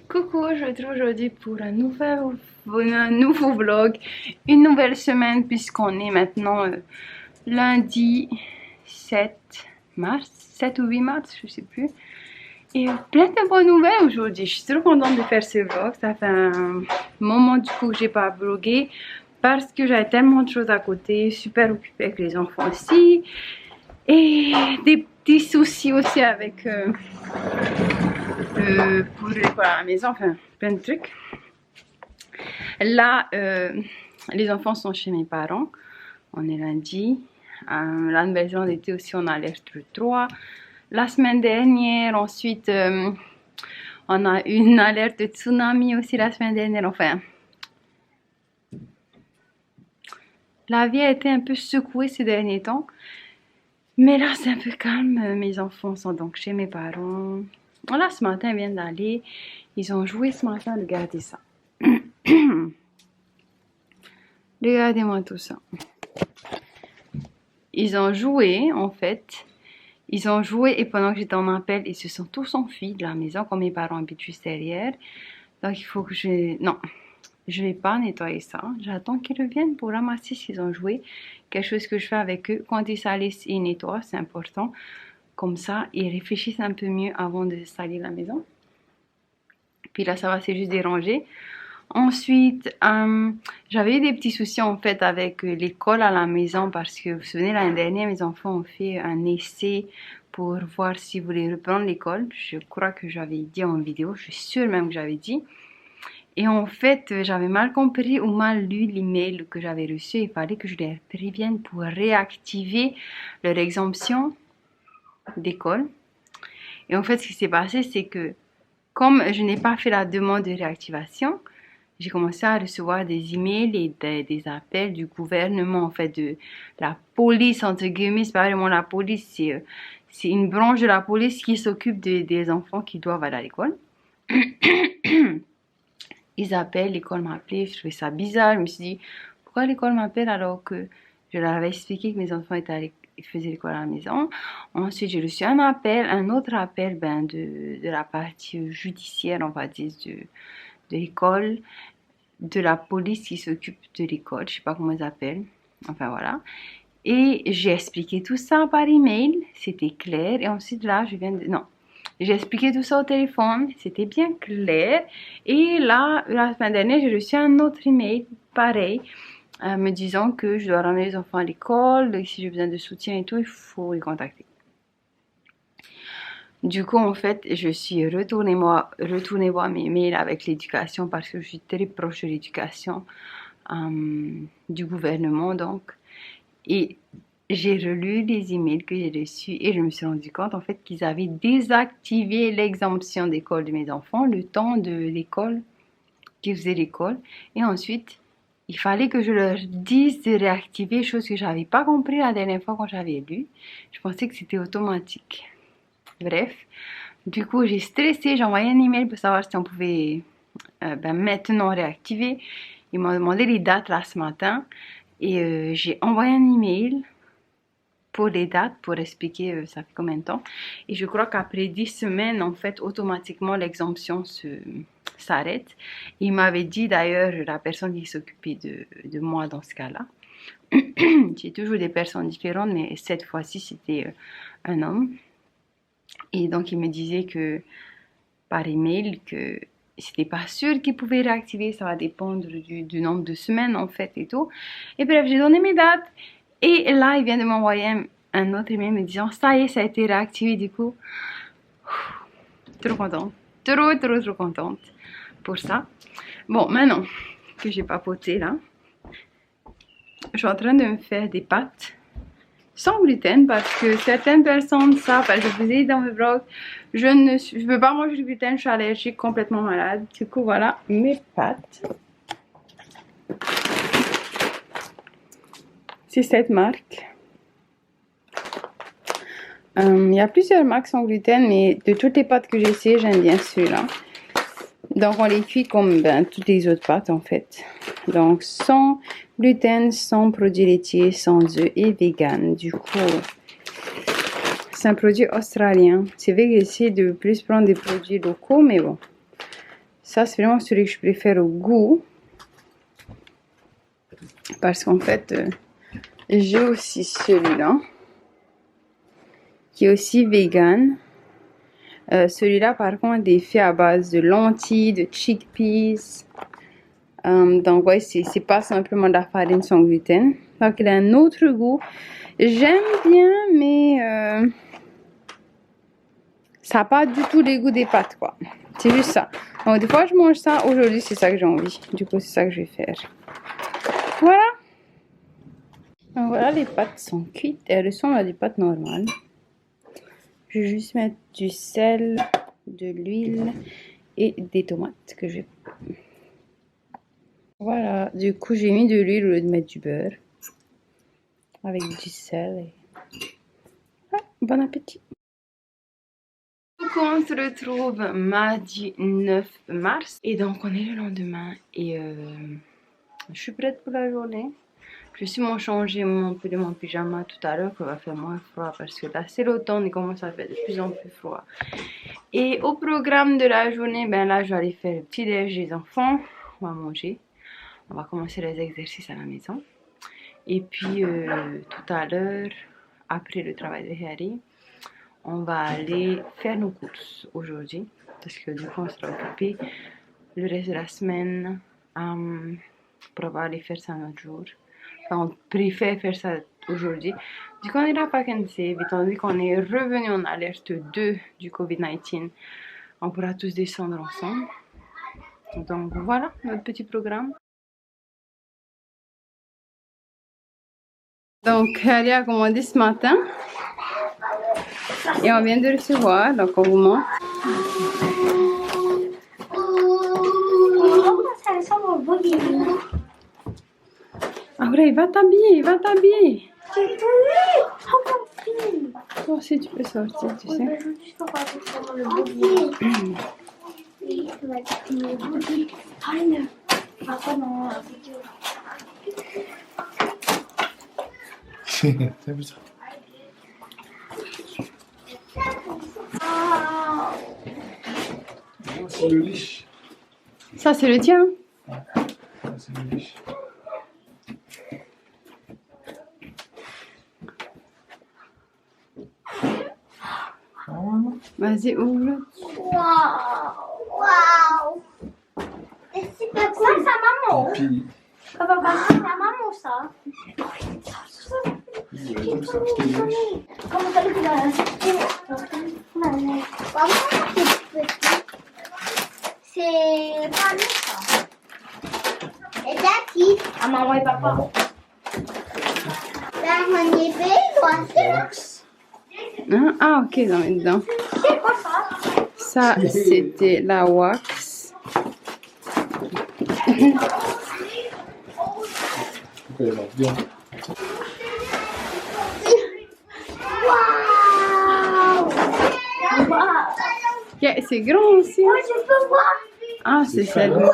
Coucou, je vous retrouve aujourd'hui pour un nouveau vlog, une nouvelle semaine puisqu'on est maintenant lundi 7 mars, 7 ou 8 mars, je sais plus. Et plein de bonnes nouvelles aujourd'hui, je suis trop contente de faire ce vlog, ça fait un moment du coup que j'ai pas vlogué parce que j'avais tellement de choses à côté, super occupée avec les enfants aussi et des petits soucis aussi avec... pour l'école à la maison, enfin plein de trucs. Là, les enfants sont chez mes parents. On est lundi. La Nouvelle-Zélande était aussi en alerte 3. La semaine dernière, ensuite, on a eu une alerte de tsunami aussi la semaine dernière. Enfin, la vie a été un peu secouée ces derniers temps. Mais là, c'est un peu calme. Mes enfants sont donc chez mes parents. Là, ce matin, ils viennent d'aller. Ils ont joué ce matin. Regardez ça. Regardez-moi tout ça. Ils ont joué, en fait. Ils ont joué et pendant que j'étais en appel, ils se sont tous enfuis de la maison, comme mes parents habitent juste derrière. Donc, il faut que je... Non, je vais pas nettoyer ça. J'attends qu'ils reviennent pour ramasser ce qu'ils ont joué. Quelque chose que je fais avec eux. Quand ils salissent, ils nettoient, c'est important. Comme ça, ils réfléchissent un peu mieux avant de salir la maison. Puis là, ça va, c'est juste déranger. Ensuite, j'avais eu des petits soucis en fait avec l'école à la maison parce que vous vous souvenez, l'année dernière, mes enfants ont fait un essai pour voir s'ils voulaient reprendre l'école. Je crois que j'avais dit en vidéo, je suis sûre même que j'avais dit. Et en fait, j'avais mal compris ou mal lu l'email que j'avais reçu. Il fallait que je les prévienne pour réactiver leur exemption d'école. Et en fait, ce qui s'est passé, c'est que comme je n'ai pas fait la demande de réactivation, j'ai commencé à recevoir des emails et des appels du gouvernement, en fait, de la police, entre guillemets. C'est pas vraiment la police, c'est une branche de la police qui s'occupe des enfants qui doivent aller à l'école. Ils appellent, l'école m'a appelé, je trouvais ça bizarre. Je me suis dit, pourquoi l'école m'appelle alors que je leur avais expliqué que mes enfants faisaient l'école à la maison. Ensuite, j'ai reçu un appel, un autre appel de la partie judiciaire, on va dire, de l'école, de la police qui s'occupe de l'école, je sais pas comment ils appellent, enfin voilà. Et j'ai expliqué tout ça par email, c'était clair. Et ensuite là, j'ai expliqué tout ça au téléphone, c'était bien clair. Et là, la semaine dernière, j'ai reçu un autre email, pareil, me disant que je dois ramener les enfants à l'école, et si j'ai besoin de soutien et tout, il faut les contacter. Du coup, en fait, je suis retournée voir mes mails avec l'éducation parce que je suis très proche de l'éducation du gouvernement, donc. Et j'ai relu les emails que j'ai reçus et je me suis rendu compte, en fait, qu'ils avaient désactivé l'exemption d'école de mes enfants, le temps de l'école, qu'ils faisaient l'école. Et ensuite, il fallait que je leur dise de réactiver, chose que je n'avais pas compris la dernière fois quand j'avais lu. Je pensais que c'était automatique. Bref, du coup, j'ai stressé, j'ai envoyé un email pour savoir si on pouvait maintenant réactiver. Ils m'ont demandé les dates là ce matin et j'ai envoyé un email pour les dates, pour expliquer ça fait combien de temps. Et je crois qu'après 10 semaines, en fait, automatiquement, l'exemption s'arrête. Il m'avait dit d'ailleurs, la personne qui s'occupait de moi dans ce cas-là. J'ai toujours des personnes différentes, mais cette fois-ci, c'était un homme. Et donc, il me disait que, par email, que c'était pas sûr qu'il pouvait réactiver, ça va dépendre du nombre de semaines, en fait, et tout. Et bref, j'ai donné mes dates. Et là, il vient de m'envoyer un autre email me disant, ça y est, ça a été réactivé, du coup. Trop contente. Trop contente pour ça. Bon, maintenant que j'ai papoté, là, je suis en train de me faire des pâtes sans gluten parce que certaines personnes savent, je vous ai dit dans mes vlogs, je ne peux pas manger du gluten, je suis allergique, complètement malade. Du coup, voilà mes pâtes. C'est cette marque. Il y a plusieurs marques sans gluten, mais de toutes les pâtes que j'ai essayées, j'aime bien celui-là. Donc, on les cuit comme toutes les autres pâtes, en fait. Donc, sans gluten, sans produits laitiers, sans œufs et vegan. Du coup, c'est un produit australien. C'est vrai que j'essaie de plus prendre des produits locaux, mais bon. Ça, c'est vraiment celui que je préfère au goût. Parce qu'en fait, j'ai aussi celui-là. Qui est aussi vegan. Celui-là, par contre, est fait à base de lentilles, de chickpeas. Donc, ouais, c'est pas simplement de la farine sans gluten. Donc, il a un autre goût. J'aime bien, mais ça n'a pas du tout les goûts des pâtes, quoi. C'est juste ça. Donc, des fois, je mange ça. Aujourd'hui, c'est ça que j'ai envie. Du coup, c'est ça que je vais faire. Voilà. Donc, voilà, les pâtes sont cuites. Elles ressemblent à des pâtes normales. Je vais juste mettre du sel, de l'huile et des tomates que je vais... Voilà, du coup j'ai mis de l'huile au lieu de mettre du beurre. Avec du sel. Et... Ah, bon appétit. Donc on se retrouve mardi 9 mars. Et donc on est le lendemain. Et je suis prête pour la journée. Je suis changé un peu de mon pyjama tout à l'heure, qu'il va faire moins froid parce que là c'est l'automne, il commence à faire de plus en plus froid. Et au programme de la journée, ben là je vais aller faire le petit déj des enfants, on va manger, on va commencer les exercices à la maison. Et puis tout à l'heure, après le travail de Harry, on va aller faire nos courses aujourd'hui parce que du coup on sera occupé le reste de la semaine pour avoir aller faire ça un autre jour. Enfin, on préfère faire ça aujourd'hui. Du coup, on ira pas and save. Étant donné qu'on est revenu en alerte 2 du Covid-19, on pourra tous descendre ensemble. Donc voilà notre petit programme. Donc, Harry a commandé ce matin. Et on vient de recevoir, donc on vous montre. Ah ouais, va t'habiller, va t'habiller. Toi aussi tu peux sortir, tu sais. C'est bizarre. C'est le liche. Ça c'est le tien. C'est le liche. Vas-y, ouvre. Waouh! Et c'est pas ça, sa maman? Puis, Papa, c'est sa maman, ça? Comment t'as vu que maman, c'est pas nous, ça. Et t'as qui? Ah, maman et papa. Là, on est belle, Hein? Ah ok, j'en mets dedans. c'est quoi ça? Ça c'était la wax. bien. Waouh! Waouh! Yeah, c'est grand aussi. Moi, je peux voir. Ah, c'est celle. Waouh!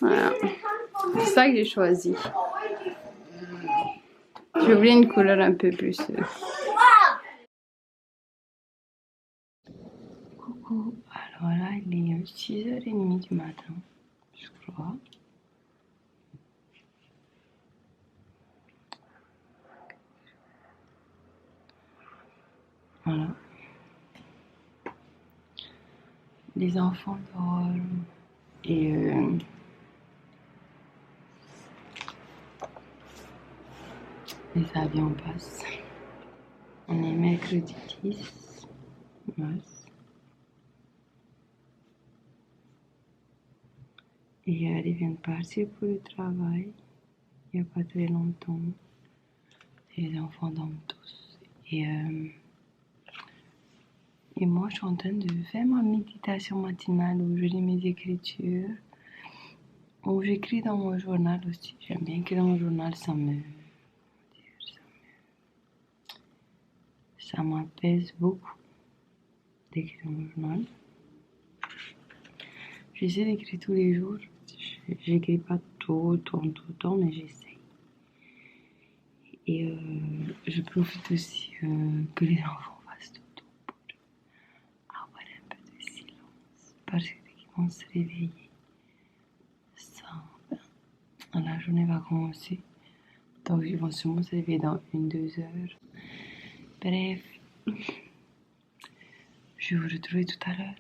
Voilà. C'est ça que j'ai choisi. J'ai oublié une couleur un peu plus. Coucou. Alors là, il est 6h30 du matin, je crois. Voilà. Les enfants dorment et les avions passent. On est mercredi 10 mars. Et elle vient de partir pour le travail. Il n'y a pas très longtemps. Et les enfants dorment tous. Et moi, je suis en train de faire ma méditation matinale où je lis mes écritures. Où j'écris dans mon journal aussi. J'aime bien écrire dans mon journal, ça m'apaise beaucoup d'écrire dans mon journal. J'essaie d'écrire tous les jours. J'écris pas tout le temps, mais j'essaie. Et je profite aussi que les enfants fassent tout pour avoir un peu de silence. parce qu'ils vont se réveiller. Ça, la journée va commencer. Donc ils vont sûrement se réveiller dans 1-2 heures. Bref, je vais vous retrouver tout à l'heure.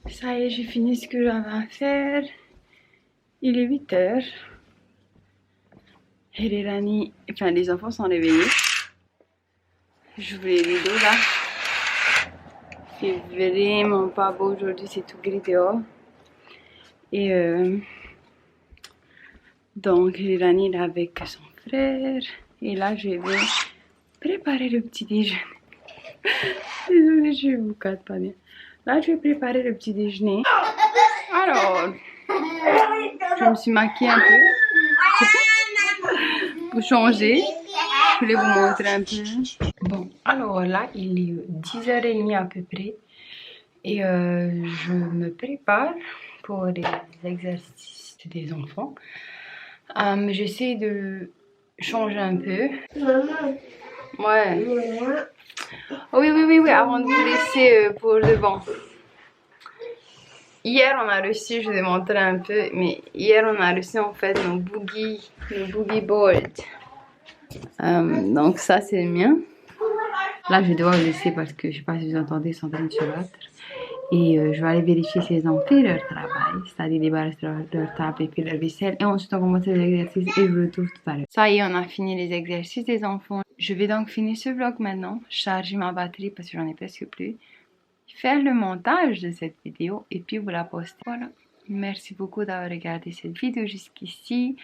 Ça y est, j'ai fini ce que j'avais à faire. Il est 8 heures. Et les enfants sont réveillés. J'ouvre les rideaux là. Il fait vraiment pas beau aujourd'hui, c'est tout gris dehors. Et donc Rani est avec son frère. Et là, je vais préparer le petit déjeuner. Désolée, je vous cadre pas bien. Là, je vais préparer le petit déjeuner. Alors, je me suis maquillée un peu pour changer. Je voulais vous montrer un peu. Bon, alors là, il est 10h30 à peu près. Et je me prépare pour les exercices des enfants. J'essaie de changer un peu. Maman. Ouais. Maman. Oui, avant de vous laisser pour le vent. Hier, on a reçu, je vais montrer un peu, mais hier, on a reçu en fait nos boogie boards. Donc ça, c'est le mien. Là, je vais devoir vous laisser parce que je sais pas si vous entendez, ils sont en train de se battre. Et je vais aller vérifier si ils ont fait leur travail, c'est-à-dire débarrasser leur table et puis leur vaisselle. Et ensuite, on commence les exercices et je vous retrouve tout à l'heure. Ça y est, on a fini les exercices des enfants. Je vais donc finir ce vlog maintenant, charger ma batterie parce que j'en ai presque plus, faire le montage de cette vidéo et puis vous la poster. Voilà. Merci beaucoup d'avoir regardé cette vidéo jusqu'ici.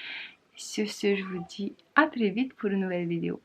Sur ce, je vous dis à très vite pour une nouvelle vidéo.